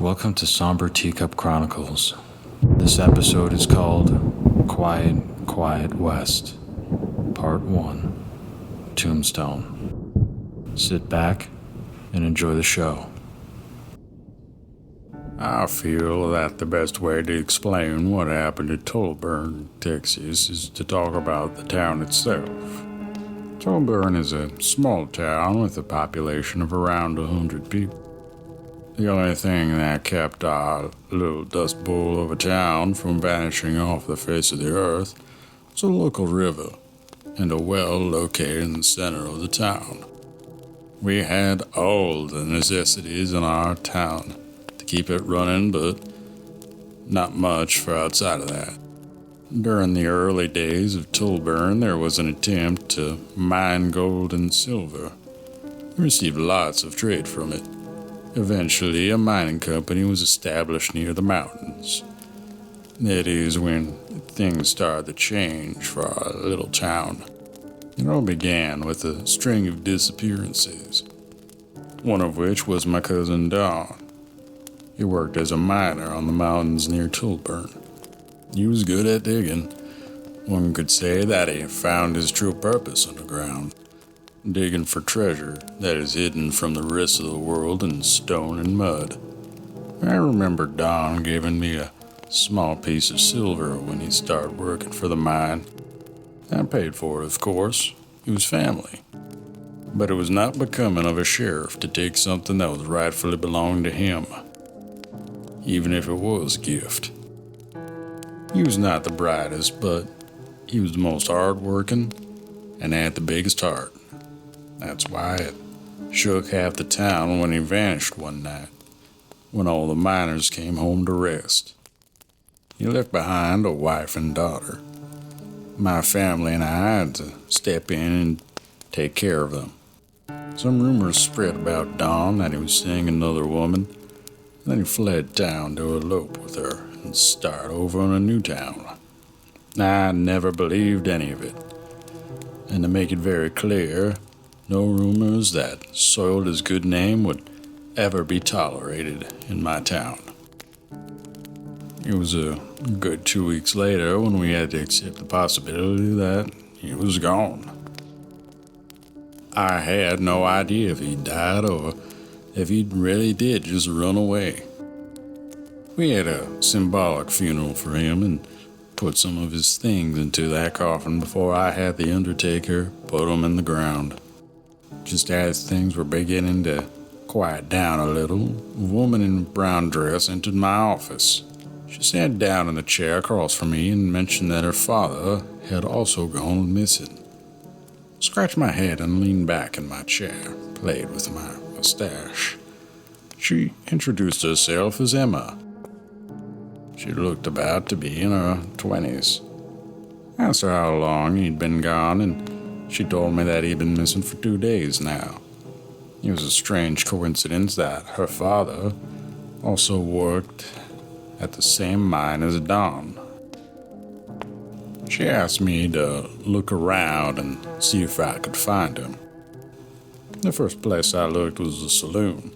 welcome to Somber Teacup Chronicles. This episode is called Quiet, Quiet West, Part 1, Tombstone. Sit back and enjoy the show. I feel that the best way to explain what happened at Toleburn, Texas, is to talk about the town itself. Toleburn is a small town with a population of around 100 people. The only thing that kept our little dust bowl of a town from vanishing off the face of the earth was a local river and a well located in the center of the town. We had all the necessities in our town to keep it running, but not much for outside of that. During the early days of Toleburn, there was an attempt to mine gold and silver. We received lots of trade from it. Eventually, a mining company was established near the mountains. That is when things started to change for our little town. It all began with a string of disappearances, one of which was my cousin Don. He worked as a miner on the mountains near Toleburn. He was good at digging. One could say that he found his true purpose underground. Digging for treasure that is hidden from the rest of the world in stone and mud. I remember Don giving me a small piece of silver when he started working for the mine. I paid for it, of course. He was family. But it was not becoming of a sheriff to take something that was rightfully belonged to him, even if it was a gift. He was not the brightest, but he was the most hard-working and had the biggest heart. That's why it shook half the town when he vanished one night, when all the miners came home to rest. He left behind a wife and daughter. My family and I had to step in and take care of them. Some rumors spread about Don that he was seeing another woman, and then he fled town to elope with her and start over in a new town. I never believed any of it. And to make it very clear, no rumors that soiled his good name would ever be tolerated in my town. It was a good 2 weeks later when we had to accept the possibility that he was gone. I had no idea if he died or if he really did just run away. We had a symbolic funeral for him and put some of his things into that coffin before I had the undertaker put them in the ground. Just as things were beginning to quiet down a little, a woman in a brown dress entered my office. She sat down in the chair across from me and mentioned that her father had also gone missing. I scratched my head and leaned back in my chair, played with my mustache. She introduced herself as Emma. She looked about to be in her 20s. I asked her how long he'd been gone, and she told me that he'd been missing for 2 days now. It was a strange coincidence that her father also worked at the same mine as Don. She asked me to look around and see if I could find him. The first place I looked was the saloon.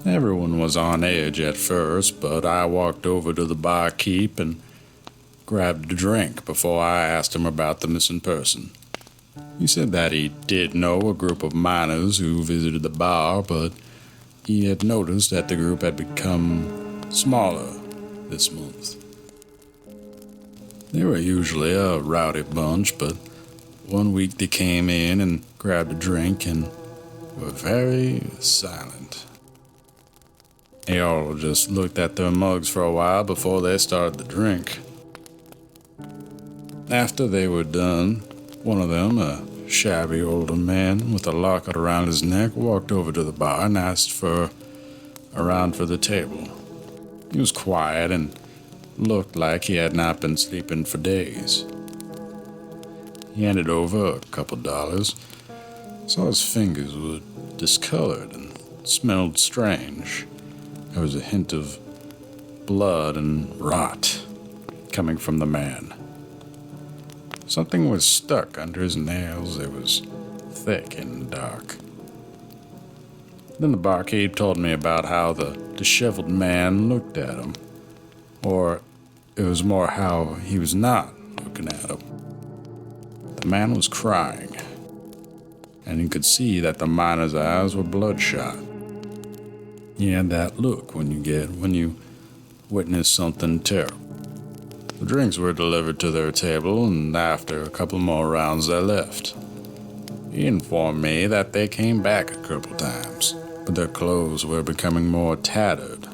Everyone was on edge at first, but I walked over to the barkeep and grabbed a drink before I asked him about the missing person. He said that he did know a group of miners who visited the bar, but he had noticed that the group had become smaller this month. They were usually a rowdy bunch, but one week they came in and grabbed a drink and were very silent. They all just looked at their mugs for a while before they started to drink. After they were done, one of them, a shabby older man with a locket around his neck, walked over to the bar and asked for a round for the table. He was quiet and looked like he had not been sleeping for days. He handed over a couple dollars. Saw his fingers were discolored and smelled strange. There was a hint of blood and rot coming from the man. Something was stuck under his nails. It was thick and dark. Then the barkeep told me about how the disheveled man looked at him. Or it was more how he was not looking at him. The man was crying, and you could see that the miner's eyes were bloodshot. He had that look when you witness something terrible. The drinks were delivered to their table, and after a couple more rounds they left. He informed me that they came back a couple times, but their clothes were becoming more tattered,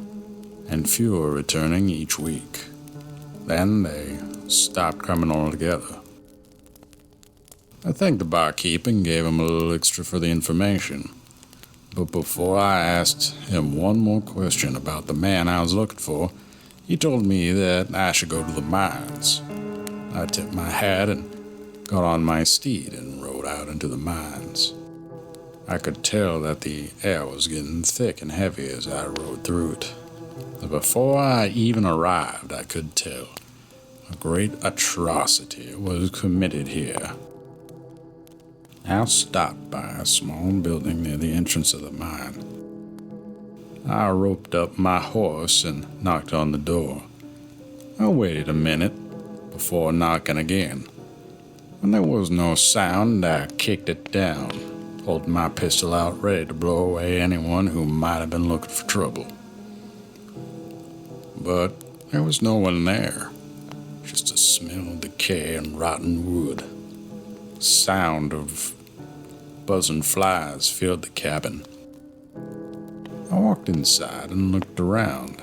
and fewer returning each week. Then they stopped coming altogether. I thanked the barkeep and gave him a little extra for the information. But before I asked him one more question about the man I was looking for, he told me that I should go to the mines. I tipped my hat and got on my steed and rode out into the mines. I could tell that the air was getting thick and heavy as I rode through it. But before I even arrived, I could tell a great atrocity was committed here. I stopped by a small building near the entrance of the mine. I roped up my horse and knocked on the door. I waited a minute before knocking again. When there was no sound, I kicked it down, holding my pistol out ready to blow away anyone who might have been looking for trouble. But there was no one there, just a smell of decay and rotten wood. Sound of buzzing flies filled the cabin. I walked inside and looked around.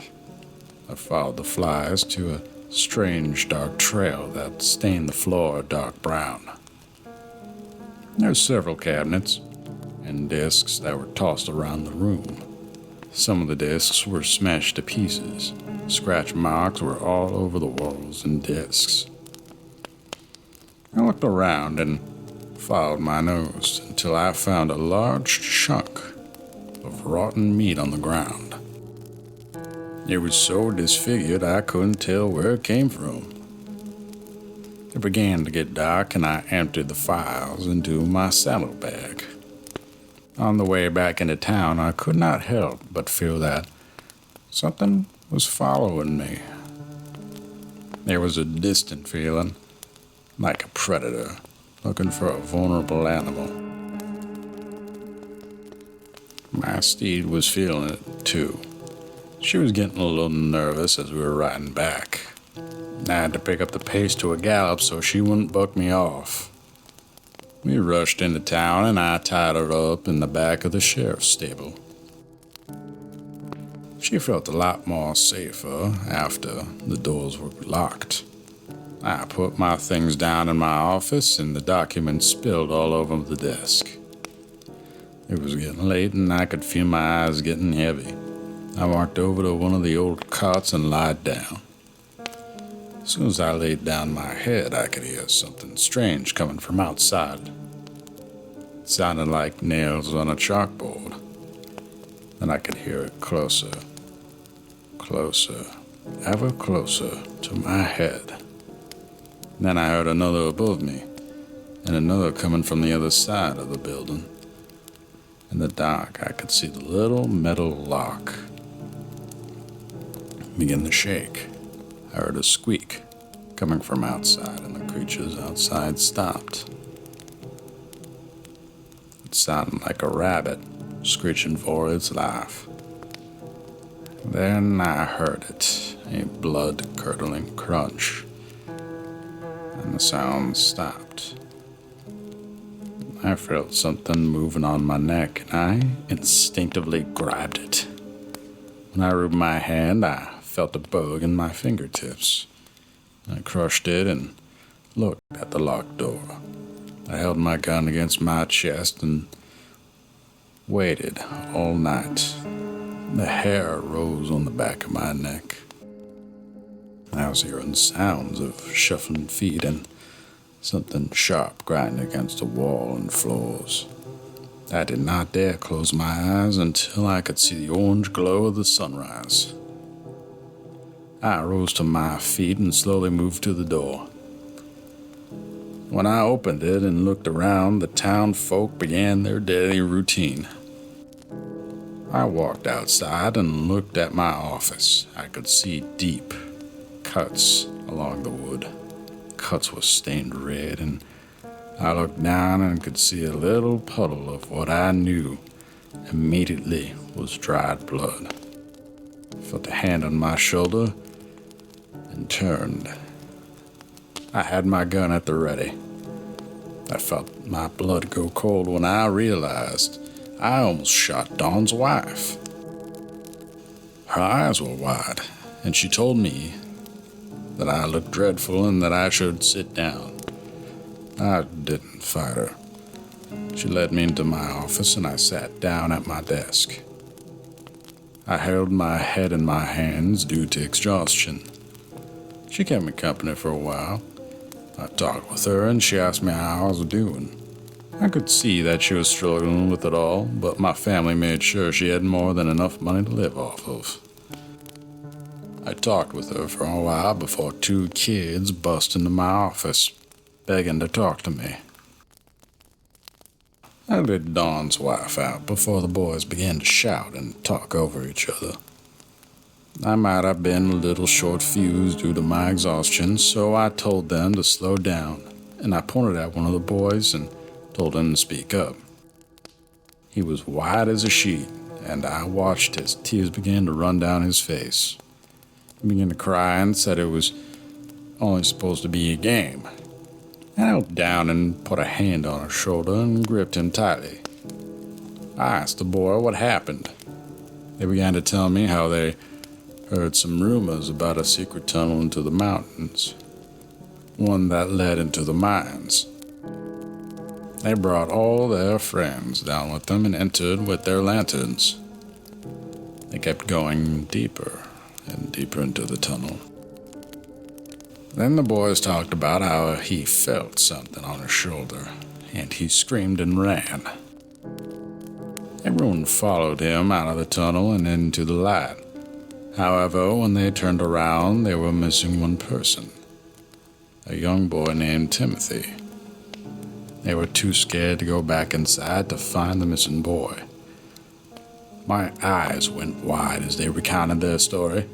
I followed the flies to a strange dark trail that stained the floor dark brown. There were several cabinets and discs that were tossed around the room. Some of the discs were smashed to pieces. Scratch marks were all over the walls and discs. I looked around and followed my nose until I found a large chunk of rotten meat on the ground. It was so disfigured I couldn't tell where it came from. It began to get dark and I emptied the files into my saddlebag. On the way back into town, I could not help but feel that something was following me. There was a distant feeling, like a predator looking for a vulnerable animal. My steed was feeling it, too. She was getting a little nervous as we were riding back. I had to pick up the pace to a gallop so she wouldn't buck me off. We rushed into town and I tied her up in the back of the sheriff's stable. She felt a lot more safer after the doors were locked. I put my things down in my office and the documents spilled all over the desk. It was getting late and I could feel my eyes getting heavy. I walked over to one of the old cots and lied down. As soon as I laid down my head, I could hear something strange coming from outside. It sounded like nails on a chalkboard. Then I could hear it closer, closer, ever closer to my head. Then I heard another above me, and another coming from the other side of the building. In the dark, I could see the little metal lock begin to shake. I heard a squeak coming from outside, and the creatures outside stopped. It sounded like a rabbit screeching for its life. Then I heard it, a blood-curdling crunch, and the sound stopped. I felt something moving on my neck, and I instinctively grabbed it. When I rubbed my hand, I felt a bug in my fingertips. I crushed it and looked at the locked door. I held my gun against my chest and waited all night. The hair rose on the back of my neck. I was hearing sounds of shuffling feet and something sharp grinding against the wall and floors. I did not dare close my eyes until I could see the orange glow of the sunrise. I rose to my feet and slowly moved to the door. When I opened it and looked around, the town folk began their daily routine. I walked outside and looked at my office. I could see deep cuts along the wood. Cuts were stained red, and I looked down and could see a little puddle of what I knew immediately was dried blood. I felt a hand on my shoulder and turned. I had my gun at the ready. I felt my blood go cold when I realized I almost shot Dawn's wife. Her eyes were wide, and she told me that I looked dreadful and that I should sit down. I didn't fight her. She led me into my office, and I sat down at my desk. I held my head in my hands due to exhaustion. She kept me company for a while. I talked with her, and she asked me how I was doing. I could see that she was struggling with it all, but my family made sure she had more than enough money to live off of. I talked with her for a while before 2 kids bust into my office, begging to talk to me. I let Dawn's wife out before the boys began to shout and talk over each other. I might have been a little short-fused due to my exhaustion, so I told them to slow down, and I pointed at one of the boys and told him to speak up. He was white as a sheet, and I watched as tears began to run down his face. He began to cry and said it was only supposed to be a game. I knelt down and put a hand on his shoulder and gripped him tightly. I asked the boy what happened. They began to tell me how they heard some rumors about a secret tunnel into the mountains, one that led into the mines. They brought all their friends down with them and entered with their lanterns. They kept going deeper and deeper into the tunnel. Then the boys talked about how he felt something on his shoulder, and he screamed and ran. Everyone followed him out of the tunnel and into the light. However, when they turned around, they were missing one person, a young boy named Timothy. They were too scared to go back inside to find the missing boy. My eyes went wide as they recounted their story.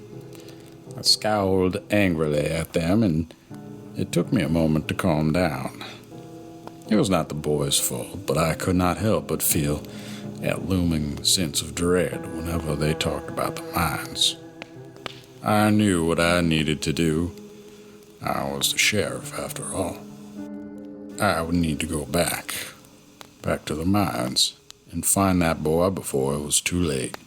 I scowled angrily at them, and it took me a moment to calm down. It was not the boys' fault, but I could not help but feel a looming sense of dread whenever they talked about the mines. I knew what I needed to do. I was the sheriff, after all. I would need to go back to the mines, and find that boy before it was too late.